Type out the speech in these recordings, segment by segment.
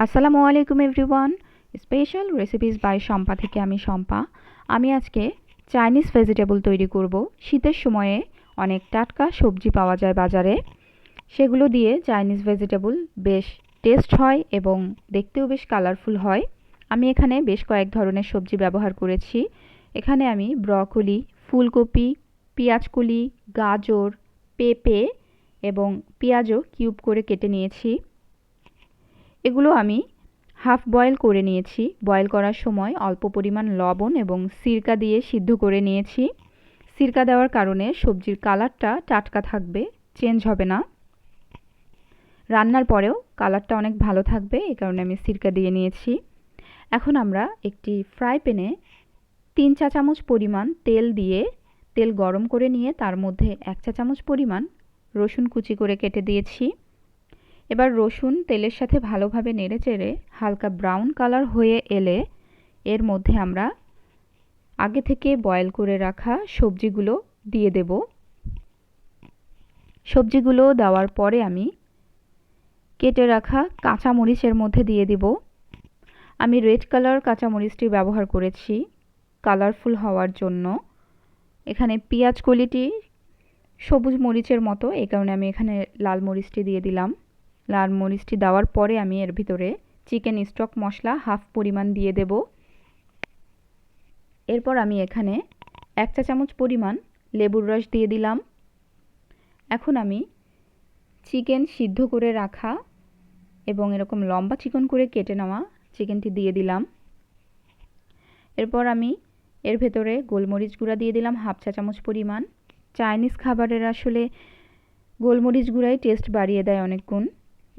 আসসালামু আলাইকুম everyone. Special recipes by Shampa থেকে আমি শম্পা। আমি আজকে চাইনিজ ভেজিটেবল তৈরি করব। শীতের সময়ে অনেক টাটকা সবজি পাওয়া যায় বাজারে, সেগুলো দিয়ে চাইনিজ ভেজিটেবল বেশ টেস্ট হয় এবং দেখতেও বেশ কালারফুল হয়। আমি এখানে বেশ কয়েক ধরনের সবজি ব্যবহার করেছি। এখানে আমি ব্রকলি, ফুলকপি, পেঁয়াজকলি, গাজর, পেঁপে এবং পেঁয়াজও কিউব করে কেটে নিয়েছি। এগুলো আমি হাফ বয়েল করে নিয়েছি। বয়েল করার সময় অল্প পরিমাণ লবণ এবং সিরকা দিয়ে সিদ্ধ করে নিয়েছি। সিরকা দেওয়ার কারণে সবজির কালারটা টাটকা থাকবে, চেঞ্জ হবে না। রান্নার পরেও কালারটা অনেক ভালো থাকবে, এই কারণে আমি সিরকা দিয়ে নিয়েছি। এখন আমরা একটি ফ্রাই প্যানে 3 চা চামচ পরিমাণ তেল দিয়ে তেল গরম করে নিয়ে তার মধ্যে 1 চা চামচ পরিমাণ রসুন কুচি করে কেটে দিয়েছি। এবার রসুন তেলের সাথে ভালোভাবে নেড়েচেড়ে হালকা ব্রাউন কালার হয়ে এলে এর মধ্যে আমরা আগে থেকে বয়েল করে রাখা সবজিগুলো দিয়ে দেব। সবজিগুলো দেওয়ার পরে আমি কেটে রাখা কাঁচামরিচের মধ্যে দিয়ে দেব। আমি রেড কালার কাঁচামরিচটি ব্যবহার করেছি কালারফুল হওয়ার জন্য। এখানে পেঁয়াজ কলিটি সবুজ মরিচের মতো, এই কারণে আমি এখানে লাল মরিচটি দিয়ে দিলাম। লাল মরিচটি দেওয়ার পরে আমি এর ভিতরে চিকেন স্টক মশলা হাফ পরিমাণ দিয়ে দেব। এরপর আমি এখানে 1 চা চামচ পরিমাণ লেবুর রস দিয়ে দিলাম। এখন আমি চিকেন সিদ্ধ করে রাখা এবং এরকম লম্বা চিকন করে কেটে নেওয়া চিকেনটি দিয়ে দিলাম। এরপর আমি এর ভেতরে গোলমরিচ গুঁড়া দিয়ে দিলাম হাফ চা চামচ পরিমাণ। চাইনিজ খাবারের আসলে গোলমরিচ গুঁড়াই টেস্ট বাড়িয়ে দেয় অনেক গুণ।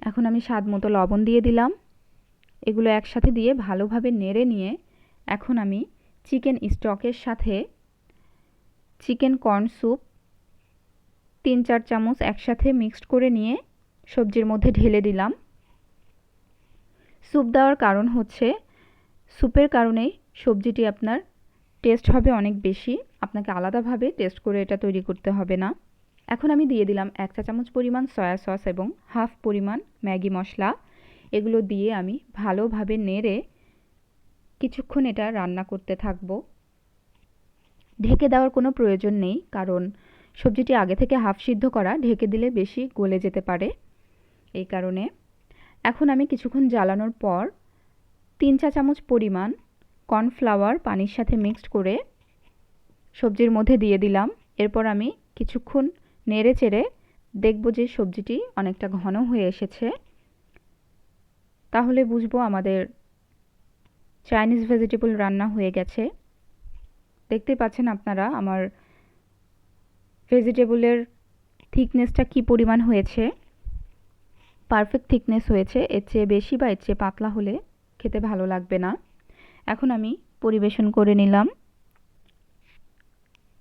এখন আমি স্বাদ মতো লবণ দিয়ে দিলাম। এগুলো একসাথে দিয়ে ভালোভাবে নেড়ে নিয়ে এখন আমি চিকেন স্টকের সাথে চিকেন কর্ন স্যুপ 3-4 চামচ একসাথে মিক্সড করে নিয়ে সবজির মধ্যে ঢেলে দিলাম। স্যুপ দেওয়ার কারণ হচ্ছে স্যুপের কারণেই সবজিটি আপনার টেস্ট হবে অনেক বেশি। আপনাকে আলাদাভাবে টেস্ট করে এটা তৈরি করতে হবে না। এখন আমি দিয়ে দিলাম 1 চা চামচ পরিমাণ সয়া সস এবং হাফ পরিমাণ ম্যাগি মশলা। এগুলো দিয়ে আমি ভালোভাবে নেড়ে কিছুক্ষণ এটা রান্না করতে থাকবো। ঢেকে দেওয়ার কোনো প্রয়োজন নেই, কারণ সবজিটি আগে থেকে হাফ সিদ্ধ করা, ঢেকে দিলে বেশি গলে যেতে পারে, এই কারণে। এখন আমি কিছুক্ষণ জ্বালানোর পর 3 চা চামচ পরিমাণ কর্নফ্লাওয়ার পানির সাথে মিক্সড করে সবজির মধ্যে দিয়ে দিলাম। এরপর আমি কিছুক্ষণ নেড়ে চেড়ে দেখব যে সবজিটি অনেকটা ঘন হয়ে এসেছে, তাহলে বুঝবো আমাদের চাইনিজ ভেজিটেবল রান্না হয়ে গেছে। দেখতে পাচ্ছেন আপনারা আমার ভেজিটেবলের থিকনেসটা কি পরিমাণ হয়েছে। পারফেক্ট থিকনেস হয়েছে। এর চেয়ে বেশি বা এর চেয়ে পাতলা হলে খেতে ভালো লাগবে না। এখন আমি পরিবেশন করে নিলাম।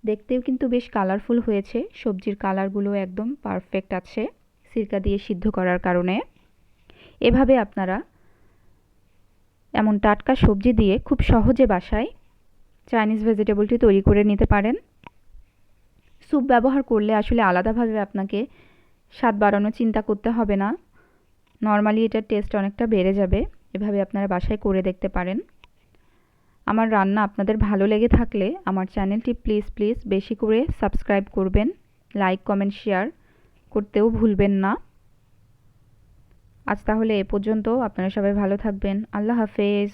দেখতেও কিন্তু বেশ কালারফুল হয়েছে, সবজির কালারগুলো একদম পারফেক্ট আছে সিরকা দিয়ে সিদ্ধ করার কারণে। এভাবে আপনারা এমন টাটকা সবজি দিয়ে খুব সহজে বাসায় চাইনিজ ভেজিটেবলটি তৈরি করে নিতে পারেন। স্যুপ ব্যবহার করলে আসলে আলাদাভাবে আপনাকে স্বাদ বাড়ানোর চিন্তা করতে হবে না। নর্মালি এটার টেস্ট অনেকটা বেড়ে যাবে। এভাবে আপনারা বাসায় করে দেখতে পারেন। আমার রান্না আপনাদের ভালো লেগে থাকলে আমার চ্যানেলটি প্লিজ বেশি করে সাবস্ক্রাইব করবেন, লাইক কমেন্ট শেয়ার করতেও ভুলবেন না। আজ তাহলে এ পর্যন্ত। আপনারা সবাই ভালো থাকবেন। আল্লাহ হাফেজ।